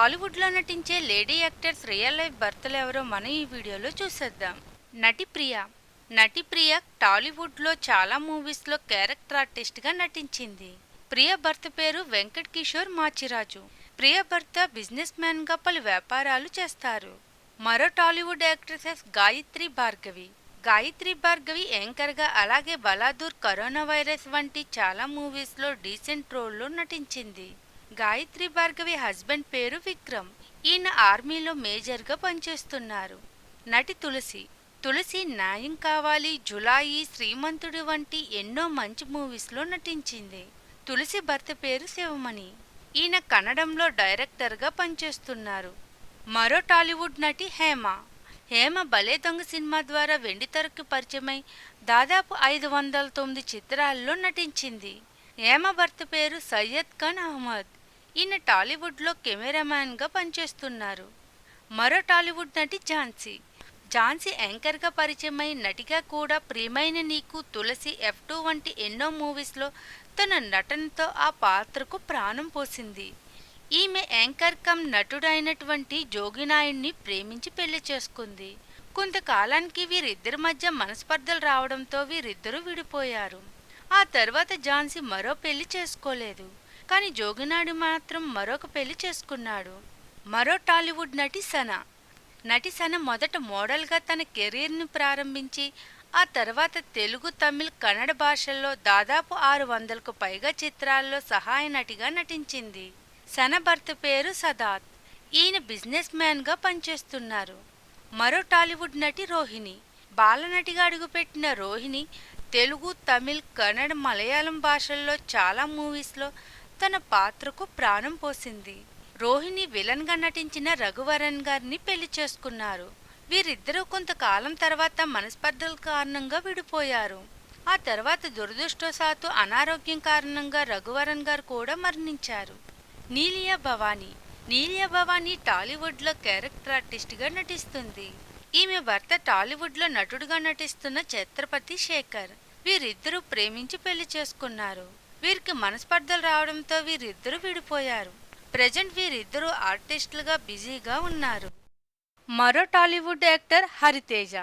టాలీవుడ్లో నటించే lady actors real life భర్తలు ఎవరో మనం ఈ వీడియోలో చూసేద్దాం. నటి ప్రియ. నటి ప్రియ టాలీవుడ్లో చాలా మూవీస్లో క్యారెక్టర్ ఆర్టిస్ట్గా నటించింది. ప్రియ భర్త పేరు వెంకట్ కిషోర్ మాచిరాజు. ప్రియ భర్త బిజినెస్ మ్యాన్గా పలు వ్యాపారాలు చేస్తారు. మరో టాలీవుడ్ యాక్ట్రెసెస్ గాయత్రి భార్గవి. గాయత్రి భార్గవి యాంకర్గా అలాగే బలాదూర్, కరోనా వైరస్ వంటి చాలా మూవీస్లో డీసెంట్ రోల్లో నటించింది. గాయత్రి భార్గవి హస్బెండ్ పేరు విక్రమ్. ఈయన ఆర్మీలో మేజర్గా పనిచేస్తున్నారు. నటి తులసి. తులసి న్యాయం కావాలి, జులాయి, శ్రీమంతుడు వంటి ఎన్నో మంచి మూవీస్లో నటించింది. తులసి భర్త పేరు శివమణి. ఈయన కన్నడంలో డైరెక్టర్గా పనిచేస్తున్నారు. మరో టాలీవుడ్ నటి హేమ. హేమ భలే దొంగ సినిమా ద్వారా వెండితెరకు పరిచయమై దాదాపు 509 చిత్రాల్లో నటించింది. హేమ భర్త పేరు సయ్యద్ ఖాన్ అహ్మద్. ఈయన టాలీవుడ్లో కెమెరామ్యాన్గా పనిచేస్తున్నారు. మరో టాలీవుడ్ నటి ఝాన్సీ. ఝాన్సీ యాంకర్గా పరిచయమై నటిగా కూడా ప్రియమైన నీకు, తులసి, F2 వంటి ఎన్నో మూవీస్లో తన నటనతో ఆ పాత్రకు ప్రాణం పోసింది. ఈమె యాంకర్ కమ్ నటుడైనటువంటి జోగినాయుడిని ప్రేమించి పెళ్లి చేసుకుంది. కొంతకాలానికి వీరిద్దరి మధ్య మనస్పర్ధలు రావడంతో వీరిద్దరూ విడిపోయారు. ఆ తర్వాత ఝాన్సీ మరో పెళ్లి చేసుకోలేదు. కానీ జోగినాయుడు మాత్రం మరొక పెళ్లి చేసుకున్నాడు. మరో టాలీవుడ్ నటి సనా. నటి సన మొదట మోడల్గా తన కెరీర్ని ప్రారంభించి ఆ తర్వాత తెలుగు, తమిళ్, కన్నడ భాషల్లో దాదాపు 600కు పైగా చిత్రాల్లో సహాయ నటిగా నటించింది. సన భర్త పేరు సదాత్. ఈయన బిజినెస్ మ్యాన్గా పనిచేస్తున్నారు. మరో టాలీవుడ్ నటి రోహిణి. బాలనటిగా అడుగుపెట్టిన రోహిణి తెలుగు, తమిళ్, కన్నడ, మలయాళం భాషల్లో చాలా మూవీస్లో తన పాత్రకు ప్రాణం పోసింది. రోహిణి విలన్గా నటించిన రఘువరన్ గారిని పెళ్లి చేసుకున్నారు. వీరిద్దరూ కొంతకాలం తర్వాత మనస్పర్ధల కారణంగా విడిపోయారు. ఆ తర్వాత దురదృష్టవశాత్తు అనారోగ్యం కారణంగా రఘువరన్ గారు కూడా మరణించారు. నీలియా భవానీ. నీలియా భవానీ టాలీవుడ్లో క్యారెక్టర్ ఆర్టిస్ట్గా నటిస్తుంది. ఈమె భర్త టాలీవుడ్లో నటుడుగా నటిస్తున్న ఛత్రపతి శేఖర్. వీరిద్దరూ ప్రేమించి పెళ్లి చేసుకున్నారు. వీరికి మనస్పర్ధలు రావడంతో వీరిద్దరూ విడిపోయారు. ప్రజెంట్ వీరిద్దరూ ఆర్టిస్టులుగా బిజీగా ఉన్నారు. మరో టాలీవుడ్ యాక్టర్ హరితేజ.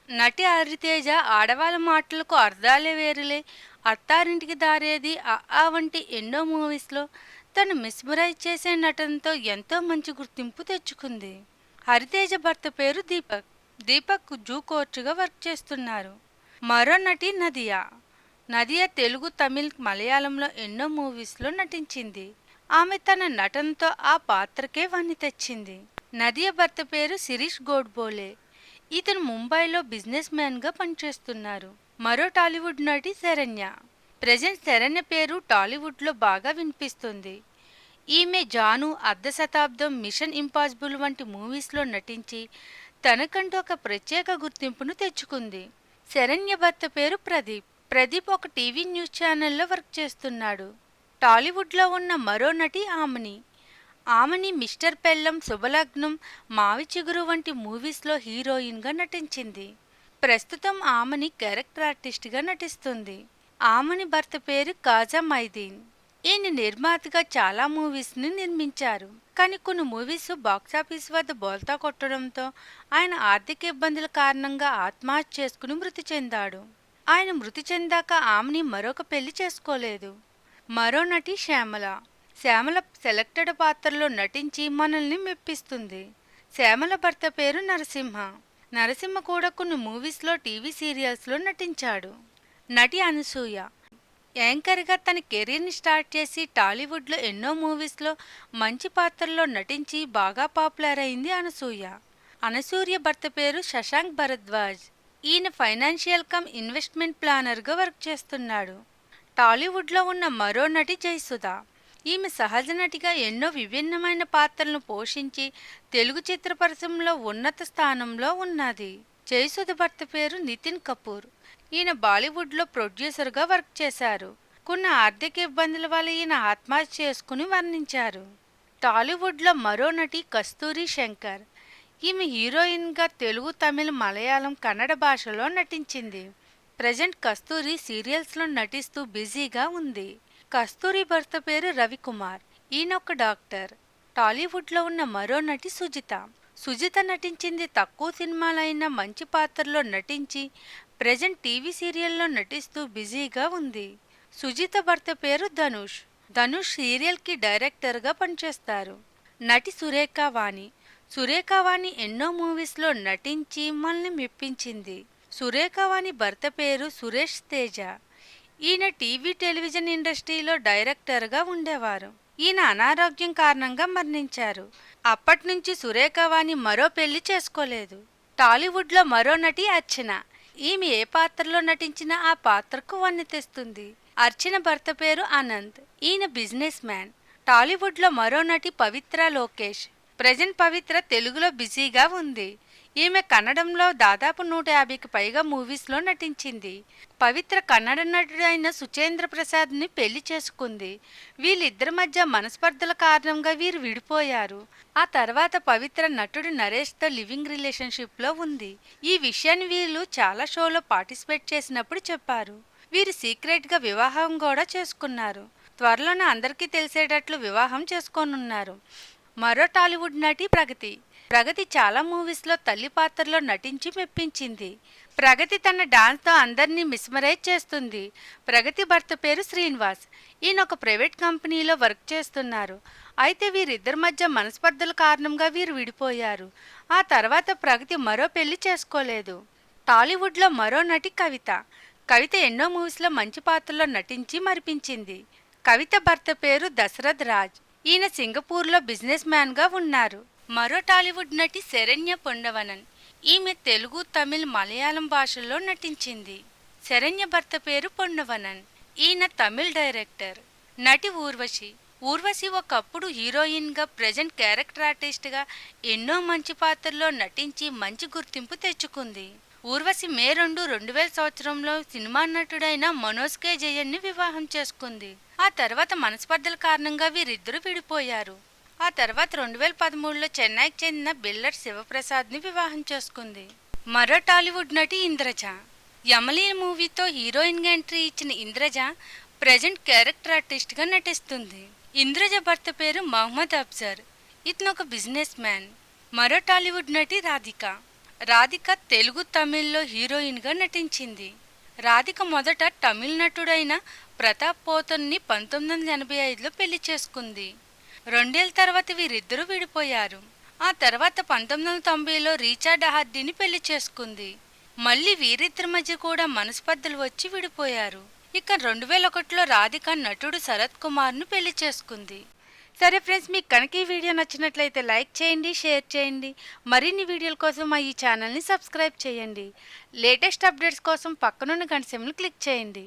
నటి హరితేజ ఆడవాళ్ళ మాటలకు అర్థాలే వేరులే, అత్తారింటికి దారేది, ఆ వంటి ఎన్నో మూవీస్లో తను మిస్మరైజ్ చేసే నటనతో ఎంతో మంచి గుర్తింపు తెచ్చుకుంది. హరితేజ భర్త పేరు దీపక్. దీపక్ జూ కోచ్గా వర్క్ చేస్తున్నారు. మరో నటి నదియా. నదియా తెలుగు, తమిళ్, మలయాళంలో ఎన్నో మూవీస్లో నటించింది. ఆమె తన నటనతో ఆ పాత్రకే వన్ని తెచ్చింది. నదియా భర్త పేరు శిరీష్ గోడ్బోలే. ఇతను ముంబైలో బిజినెస్ మ్యాన్గా పనిచేస్తున్నారు. మరో టాలీవుడ్ నటి శరణ్య. ప్రజెంట్ శరణ్య పేరు టాలీవుడ్లో బాగా వినిపిస్తుంది. ఈమె జాను, అర్ధ శతాబ్దం, మిషన్ ఇంపాసిబుల్ వంటి మూవీస్లో నటించి తనకంటూ ఒక ప్రత్యేక గుర్తింపును తెచ్చుకుంది. శరణ్య భర్త పేరు ప్రదీప్. ప్రదీప్ ఒక టీవీ న్యూస్ ఛానల్లో వర్క్ చేస్తున్నాడు. టాలీవుడ్లో ఉన్న మరో నటి ఆమని. ఆమని మిస్టర్ పెల్లం, శుభలగ్నం, మావి చిగురు వంటి మూవీస్లో హీరోయిన్గా నటించింది. ప్రస్తుతం ఆమని క్యారెక్టర్ ఆర్టిస్ట్గా నటిస్తుంది. ఆమని భర్త పేరు కాజా మైదీన్. ఈయన నిర్మాతగా చాలా మూవీస్ని నిర్మించారు. కానీ కొన్ని మూవీస్ బాక్సాఫీస్ వద్ద బోల్తా కొట్టడంతో ఆయన ఆర్థిక ఇబ్బందుల కారణంగా ఆత్మహత్య చేసుకుని మృతి చెందాడు. ఆయన మృతి చెందాక ఆమెని మరొక పెళ్లి చేసుకోలేదు. మరో నటి శ్యామల. శ్యామల సెలెక్టెడ్ పాత్రలో నటించి మనల్ని మెప్పిస్తుంది. శ్యామల భర్త పేరు నరసింహ. నరసింహ కూడా కొన్ని మూవీస్లో, టీవీ సీరియల్స్లో నటించాడు. నటి అనసూయ. యాంకర్గా తన కెరీర్ని స్టార్ట్ చేసి టాలీవుడ్లో ఎన్నో మూవీస్లో మంచి పాత్రల్లో నటించి బాగా పాపులర్ అయింది అనసూయ. అనసూయ భర్త పేరు శశాంక్ భరద్వాజ్. ఈయన ఫైనాన్షియల్ కమ్ ఇన్వెస్ట్మెంట్ ప్లానర్గా వర్క్ చేస్తున్నాడు. టాలీవుడ్లో ఉన్న మరో నటి జయసుధ. ఈమె సహజ నటిగా ఎన్నో విభిన్నమైన పాత్రలను పోషించి తెలుగు చిత్ర పరిశ్రమలో ఉన్నత స్థానంలో ఉన్నది. జయసుధ భర్త పేరు నితిన్ కపూర్. ఈయన బాలీవుడ్లో ప్రొడ్యూసర్గా వర్క్ చేశారు. కొన్ని ఆర్థిక ఇబ్బందుల వల్ల ఈయన ఆత్మహత్య చేసుకుని మరణించారు. టాలీవుడ్లో మరో నటి కస్తూరి శంకర్. ఈమె హీరోయిన్గా తెలుగు, తమిళ్, మలయాళం, కన్నడ భాషలో నటించింది. ప్రజెంట్ కస్తూరి సీరియల్స్లో నటిస్తూ బిజీగా ఉంది. కస్తూరి భర్త పేరు రవికుమార్. ఈయనొక డాక్టర్. టాలీవుడ్లో ఉన్న మరో నటి సుజిత. సుజిత నటించింది తక్కువ సినిమాలైనా మంచి పాత్రలో నటించి ప్రెజెంట్ టీవీ సీరియల్లో నటిస్తూ బిజీగా ఉంది. సుజిత భర్త పేరు ధనుష్. ధనుష్ సీరియల్కి డైరెక్టర్గా పనిచేస్తారు. నటి సురేఖ వాణి. సురేఖ వాణి ఎన్నో మూవీస్లో నటించి మనల్ని మెప్పించింది. సురేఖ వాణి భర్త పేరు సురేష్ తేజ. ఈయన టీవీ టెలివిజన్ ఇండస్ట్రీలో డైరెక్టర్గా ఉండేవారు. ఈయన అనారోగ్యం కారణంగా మరణించారు. అప్పట్నుంచి సురేఖ వాణి మరో పెళ్లి చేసుకోలేదు. టాలీవుడ్లో మరో నటి అర్చన. ఈమె ఏ పాత్రలో నటించినా ఆ పాత్రకు వన్నె తెస్తుంది. అర్చన భర్త పేరు ఆనంద్. ఈయన బిజినెస్ మ్యాన్. టాలీవుడ్లో మరో నటి పవిత్ర లోకేష్. ప్రజెంట్ పవిత్ర తెలుగులో బిజీగా ఉంది. ఈమె కన్నడంలో దాదాపు 150కి పైగా మూవీస్లో నటించింది. పవిత్ర కన్నడ నటుడైన సుచేంద్ర ప్రసాద్ని పెళ్లి చేసుకుంది. వీళ్ళిద్దరి మధ్య మనస్పర్ధల కారణంగా వీరు విడిపోయారు. ఆ తర్వాత పవిత్ర నటుడు నరేష్తో లివింగ్ రిలేషన్షిప్లో ఉంది. ఈ విషయాన్ని వీళ్ళు చాలా షోలో పార్టిసిపేట్ చేసినప్పుడు చెప్పారు. వీరు సీక్రెట్గా వివాహం కూడా చేసుకున్నారు. త్వరలోనే అందరికీ తెలిసేటట్లు వివాహం చేసుకోనున్నారు. మరో టాలీవుడ్ నటి ప్రగతి. ప్రగతి చాలా మూవీస్లో తల్లి పాత్రలో నటించి మెప్పించింది. ప్రగతి తన డాన్స్తో అందరినీ మిస్మరైజ్ చేస్తుంది. ప్రగతి భర్త పేరు శ్రీనివాస్. ఈయన ఒక ప్రైవేట్ కంపెనీలో వర్క్ చేస్తున్నారు. అయితే వీరిద్దరి మధ్య మనస్పర్ధల కారణంగా వీరు విడిపోయారు. ఆ తర్వాత ప్రగతి మరో పెళ్లి చేసుకోలేదు. టాలీవుడ్లో మరో నటి కవిత. కవిత ఎన్నో మూవీస్లో మంచి పాత్రలో నటించి మరిపించింది. కవిత భర్త పేరు దశరథ్ రాజ్. ఈయన సింగపూర్లో బిజినెస్ మ్యాన్గా ఉన్నారు. మరో టాలీవుడ్ నటి శరణ్య పొండవనన్. ఈమె తెలుగు, తమిళ్, మలయాళం భాషల్లో నటించింది. శరణ్య భర్త పేరు పొండవనన్. ఈయన తమిళ్ డైరెక్టర్. నటి ఊర్వశి. ఊర్వశి ఒకప్పుడు హీరోయిన్గా, ప్రజెంట్ క్యారెక్టర్ ఆర్టిస్ట్గా ఎన్నో మంచి పాత్రల్లో నటించి మంచి గుర్తింపు తెచ్చుకుంది. ఊర్వశి మే 2, 2000 సంవత్సరంలో సినిమా నటుడైన మనోజ్ కే జయన్ని వివాహం చేసుకుంది. ఆ తర్వాత మనస్పర్ధల కారణంగా వీరిద్దరూ విడిపోయారు. ఆ తర్వాత 2013లో చెన్నైకి చెందిన బిల్లర్ శివప్రసాద్ని వివాహం చేసుకుంది. మరో టాలీవుడ్ నటి ఇంద్రజ. యమలి మూవీతో హీరోయిన్గా ఎంట్రీ ఇచ్చిన ఇంద్రజ ప్రజెంట్ క్యారెక్టర్ ఆర్టిస్ట్గా నటిస్తుంది. ఇంద్రజ భర్త పేరు మహమ్మద్ అఫ్జర్. ఇతను ఒక బిజినెస్ మ్యాన్. మరో టాలీవుడ్ నటి రాధిక. రాధిక తెలుగు, తమిళ్లో హీరోయిన్గా నటించింది. రాధిక మొదట తమిళ నటుడైన ప్రతాప్ పోతన్ని 1985లో పెళ్లి చేసుకుంది. 2 ఏళ్ల తర్వాత వీరిద్దరూ విడిపోయారు. ఆ తర్వాత 1990లో రిచర్డ్ హార్డీని పెళ్లి చేసుకుంది. మళ్ళీ వీరిద్దరి మధ్య కూడా మనస్పర్ధలు వచ్చి విడిపోయారు. ఇక 2001లో రాధిక నటుడు శరత్ కుమార్ను పెళ్లి చేసుకుంది. సరే ఫ్రెండ్స్, మీకు కనుక ఈ వీడియో నచ్చినట్లయితే లైక్ చేయండి, షేర్ చేయండి. మరిన్ని వీడియోల కోసం మా ఈ ఛానల్ని సబ్స్క్రైబ్ చేయండి. లేటెస్ట్ అప్డేట్స్ కోసం పక్కనున్న గంట సింబల్ని క్లిక్ చేయండి.